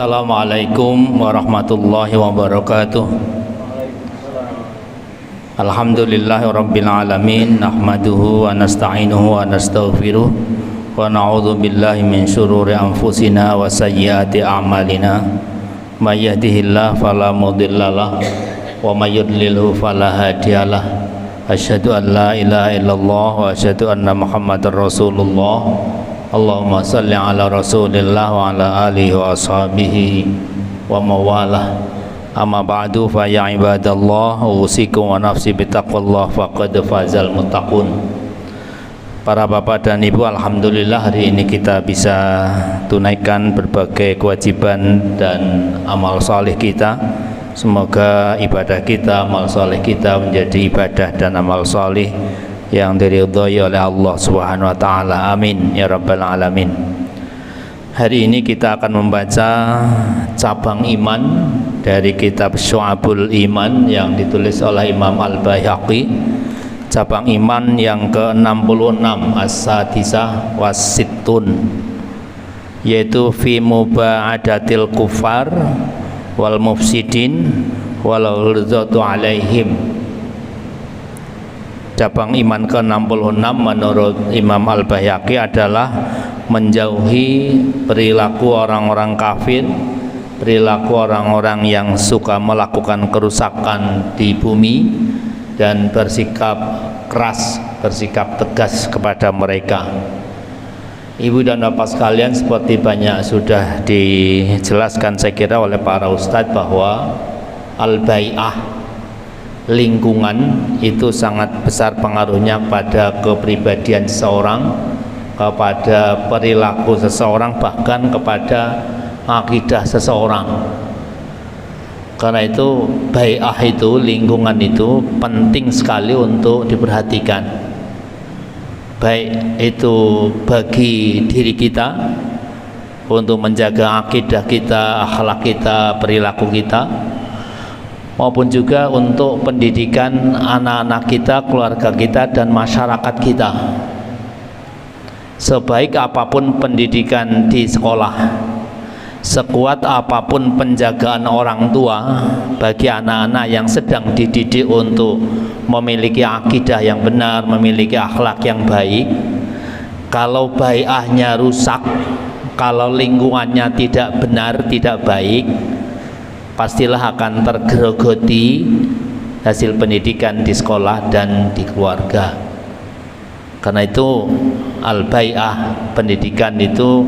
Assalamualaikum warahmatullahi wabarakatuh. Alhamdulillahi rabbil alamin, nahmaduhu wa nasta'inuhu wa nastaghfiruh wa na'udzu billahi min syururi anfusina wa sayyiati a'malina. May yahdihillahu fala mudhillalah wa may yudlilhu fala hadiyalah. Asyhadu an la ilaha illallah wa asyhadu anna Muhammadar Rasulullah. Allahumma salli ala Rasulillah wa ala alihi wa ashabihi wa mawalah. Amma ba'du fa ya ibadallah, usikum wa nafsi bitaqwallah faqad fazal muttaqun. Para bapak dan ibu, alhamdulillah hari ini kita bisa tunaikan berbagai kewajiban dan amal saleh kita. Semoga ibadah kita, amal saleh kita menjadi ibadah dan amal saleh yang diridhai oleh Allah Subhanahu wa taala. Amin ya rabbal alamin. Hari ini kita akan membaca cabang iman dari kitab Syu'abul Iman yang ditulis oleh Imam Al-Baihaqi. Cabang iman yang ke-66, as-sadisah was-sittun, yaitu fi muba'adatil kufar wal mufsidin wal ghirdzatu alaihim. Cabang iman ke-66 menurut Imam Al-Baihaqi adalah menjauhi perilaku orang-orang kafir, perilaku orang-orang yang suka melakukan kerusakan di bumi, dan bersikap keras, bersikap tegas kepada mereka. Ibu dan bapak sekalian, seperti banyak sudah dijelaskan saya kira oleh para ustadz bahwa al-bai'ah, lingkungan itu sangat besar pengaruhnya pada kepribadian seseorang, kepada perilaku seseorang, bahkan kepada akidah seseorang. Karena itu bai'ah itu, lingkungan itu penting sekali untuk diperhatikan, baik itu bagi diri kita untuk menjaga akidah kita, akhlak kita, perilaku kita, maupun juga untuk pendidikan anak-anak kita, keluarga kita, dan masyarakat kita. Sebaik apapun pendidikan di sekolah, sekuat apapun penjagaan orang tua bagi anak-anak yang sedang dididik untuk memiliki akidah yang benar, memiliki akhlak yang baik, kalau bai'ahnya rusak, kalau lingkungannya tidak benar, tidak baik, pastilah akan tergerogoti hasil pendidikan di sekolah dan di keluarga. Karena itu al-bai'ah, pendidikan itu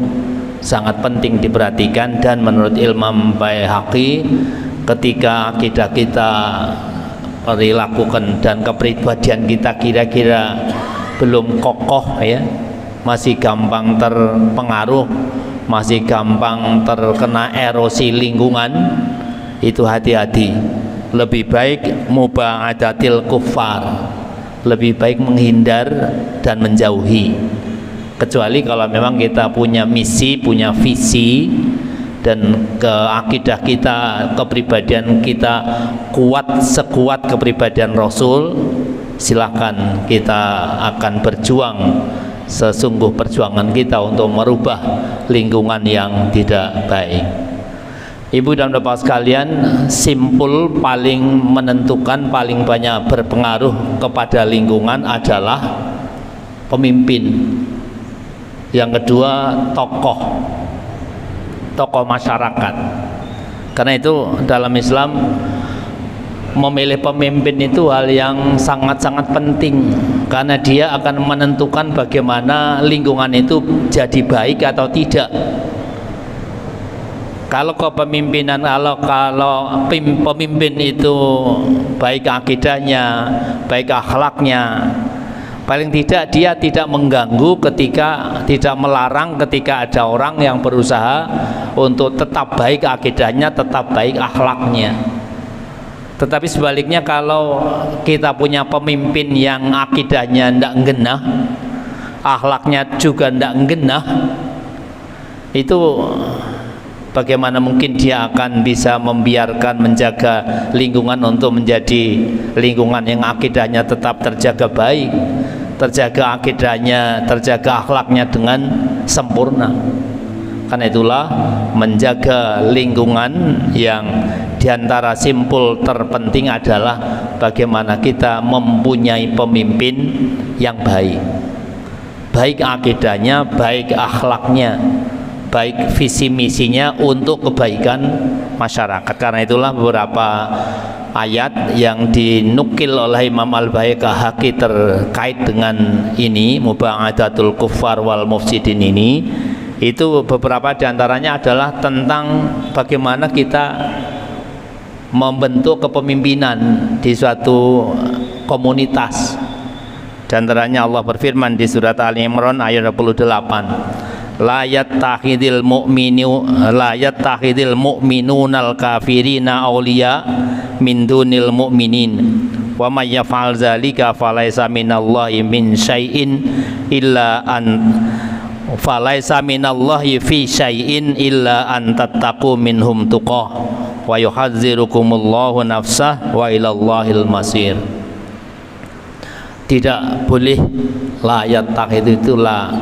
sangat penting diperhatikan. Dan menurut Imam Baihaqi, ketika akidah kita, perilaku dan kepribadian kita kira-kira belum kokoh ya, masih gampang terpengaruh, masih gampang terkena erosi lingkungan, itu hati-hati. Lebih baik muba'adatil kufar, lebih baik menghindar dan menjauhi. Kecuali kalau memang kita punya misi, punya visi, dan akidah kita, kepribadian kita kuat sekuat kepribadian Rasul, silakan, kita akan berjuang sesungguh perjuangan kita untuk merubah lingkungan yang tidak baik. Ibu dan bapak sekalian, simpul paling menentukan, paling banyak berpengaruh kepada lingkungan adalah pemimpin. Yang kedua, tokoh masyarakat. Karena itu dalam Islam memilih pemimpin itu hal yang sangat-sangat penting, karena dia akan menentukan bagaimana lingkungan itu jadi baik atau tidak. Kalau kepemimpinan, kalau pemimpin itu baik akidahnya, baik akhlaknya, paling tidak dia tidak mengganggu, tidak melarang ketika ada orang yang berusaha untuk tetap baik akidahnya, tetap baik akhlaknya. Tetapi sebaliknya, kalau kita punya pemimpin yang akidahnya tidak genah, akhlaknya juga tidak genah, itu bagaimana mungkin dia akan bisa membiarkan, menjaga lingkungan untuk menjadi lingkungan yang akidahnya tetap terjaga baik, terjaga akidahnya, terjaga akhlaknya dengan sempurna. Karena itulah menjaga lingkungan yang diantara simpul terpenting adalah bagaimana kita mempunyai pemimpin yang baik, baik akidahnya, baik akhlaknya, baik visi misinya untuk kebaikan masyarakat. Karena itulah beberapa ayat yang dinukil oleh Imam Al-Baihaqi terkait dengan ini, muba'adatul kuffar wal mufsidin ini, itu beberapa diantaranya adalah tentang bagaimana kita membentuk kepemimpinan di suatu komunitas. Diantaranya Allah berfirman di surat Ali Imran ayat 28, la yattakhidil mu'minunal kafirina awliya min dunil mu'minin wa may yaf'al dzalika falaysa minallahi min syai'in illa an falaysa minallahi fi syai'in illa an tattaqu minhum tuqah wa yuhadzirukumullahu nafsah wa ilallahil masir. Tidak boleh, la yattakhid itu la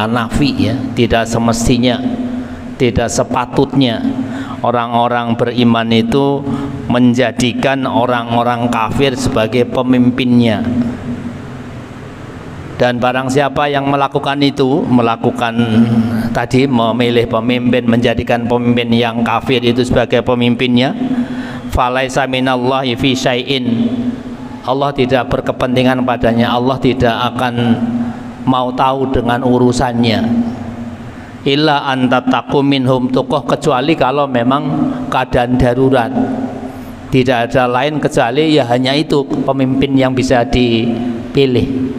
nafi ya, tidak semestinya, tidak sepatutnya orang-orang beriman itu menjadikan orang-orang kafir sebagai pemimpinnya. Dan barang siapa yang melakukan itu, melakukan tadi memilih pemimpin, menjadikan pemimpin yang kafir itu sebagai pemimpinnya, falaisa minallahi fi syai'in, Allah tidak berkepentingan padanya, Allah tidak akan mau tahu dengan urusannya, illa antataku minhum tuqah, kecuali kalau memang keadaan darurat, tidak ada lain kecuali ya hanya itu pemimpin yang bisa dipilih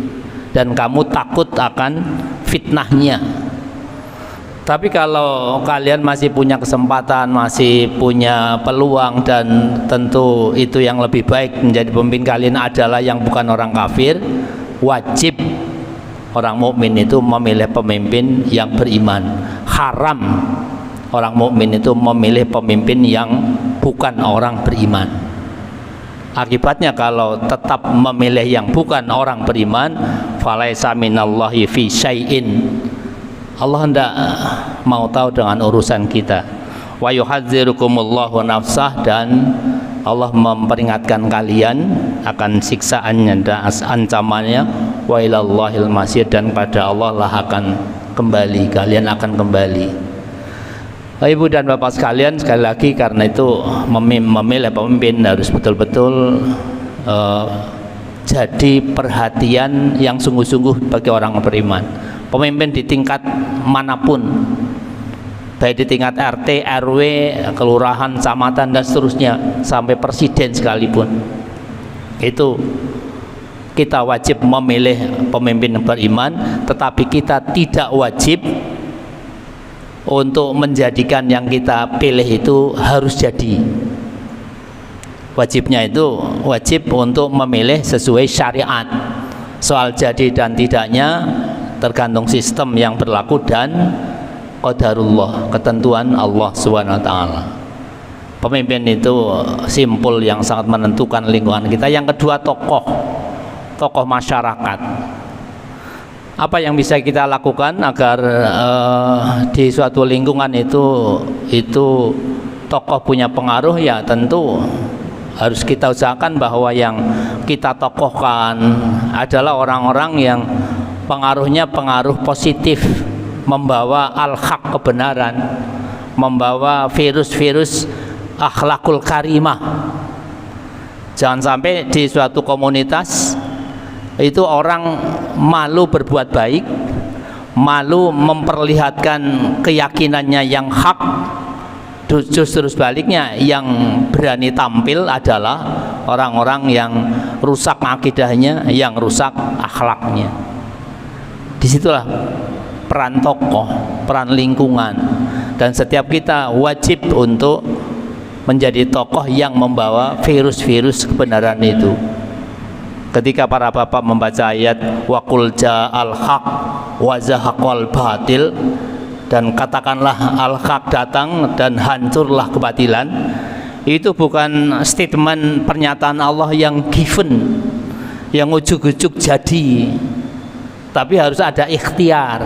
dan kamu takut akan fitnahnya. Tapi kalau kalian masih punya kesempatan, masih punya peluang, dan tentu itu yang lebih baik menjadi pemimpin kalian adalah yang bukan orang kafir, wajib orang mukmin itu memilih pemimpin yang beriman. Haram orang mukmin itu memilih pemimpin yang bukan orang beriman. Akibatnya kalau tetap memilih yang bukan orang beriman, falaisa minallahi fi syai'in, Allah hendak mau tahu dengan urusan kita. Wa yuhadzirukumullahu nafsah, dan Allah memperingatkan kalian akan siksaannya dan ancamannya. Wa ilallahil masir, dan pada Allah lah akan kembali, kalian akan kembali. Ibu dan bapak sekalian, sekali lagi karena itu memilih pemimpin harus betul-betul jadi perhatian yang sungguh-sungguh bagi orang beriman. Pemimpin di tingkat manapun, baik di tingkat RT, RW, kelurahan, kecamatan dan seterusnya, sampai presiden sekalipun, itu kita wajib memilih pemimpin beriman. Tetapi kita tidak wajib untuk menjadikan yang kita pilih itu harus jadi. Wajibnya itu wajib untuk memilih sesuai syariat. Soal jadi dan tidaknya tergantung sistem yang berlaku dan qadarullah, ketentuan Allah SWT. Pemimpin itu simpul yang sangat menentukan lingkungan kita. Yang kedua, tokoh masyarakat. Apa yang bisa kita lakukan agar di suatu lingkungan itu tokoh punya pengaruh? Ya tentu harus kita usahakan bahwa yang kita tokohkan adalah orang-orang yang pengaruhnya pengaruh positif, membawa al-haq, kebenaran, membawa virus-virus akhlakul karimah. Jangan sampai di suatu komunitas itu orang malu berbuat baik, malu memperlihatkan keyakinannya yang hak. Justru sebaliknya, yang berani tampil adalah orang-orang yang rusak akidahnya, yang rusak akhlaknya. Disitulah peran tokoh, peran lingkungan, dan setiap kita wajib untuk menjadi tokoh yang membawa virus-virus kebenaran itu. Ketika para bapak membaca ayat wa qul ja'al haq wa zahaqal batil, dan katakanlah al-haq datang dan hancurlah kebatilan, itu bukan statement pernyataan Allah yang given, yang ujuk-ujuk jadi, tapi harus ada ikhtiar.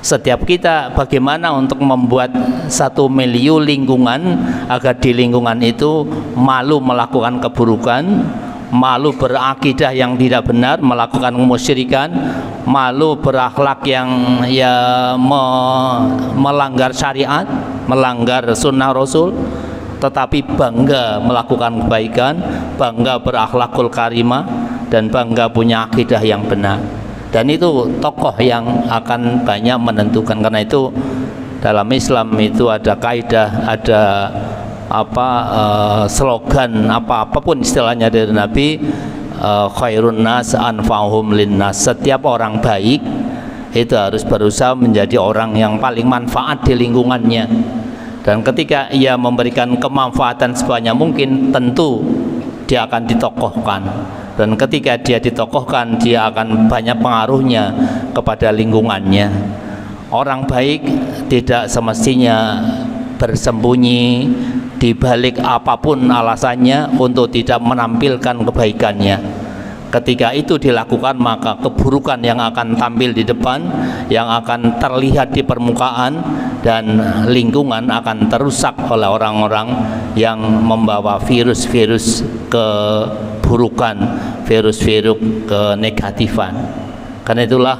Setiap kita bagaimana untuk membuat satu milieu lingkungan agar di lingkungan itu malu melakukan keburukan, malu berakidah yang tidak benar, melakukan kemusyrikan, malu berakhlak yang melanggar syariat, melanggar sunnah Rasul, tetapi bangga melakukan kebaikan, bangga berakhlakul karimah, dan bangga punya akidah yang benar. Dan itu tokoh yang akan banyak menentukan. Karena itu dalam Islam itu ada kaidah, ada slogan, apapun istilahnya dari Nabi, khairun nas anfa'uhum linnas. Setiap orang baik itu harus berusaha menjadi orang yang paling manfaat di lingkungannya. Dan ketika ia memberikan kemanfaatan sebanyak mungkin, tentu dia akan ditokohkan. Dan ketika dia ditokohkan, dia akan banyak pengaruhnya kepada lingkungannya. Orang baik tidak semestinya bersembunyi di balik apapun alasannya untuk tidak menampilkan kebaikannya. Ketika itu dilakukan, maka keburukan yang akan tampil di depan, yang akan terlihat di permukaan, dan lingkungan akan terusak oleh orang-orang yang membawa virus-virus keburukan, virus-virus kenegatifan. Karena itulah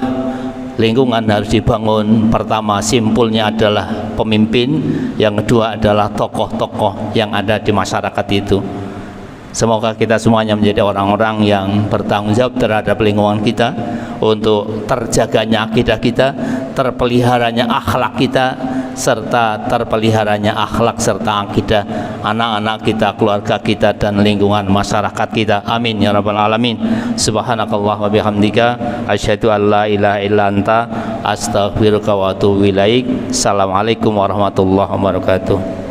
lingkungan harus dibangun. Pertama, simpulnya adalah pemimpin, yang kedua adalah tokoh-tokoh yang ada di masyarakat itu. Semoga kita semuanya menjadi orang-orang yang bertanggung jawab terhadap lingkungan kita, untuk terjaganya akidah kita, terpeliharanya akhlak kita, serta terpeliharanya akhlak serta akidah anak-anak kita, keluarga kita, dan lingkungan masyarakat kita. Amin ya rabbal alamin. Subhanakallah wa bihamdika asyhadu an la ilaha illa anta astaghfiruka wa atubu ilaik. Assalamualaikum warahmatullahi wabarakatuh.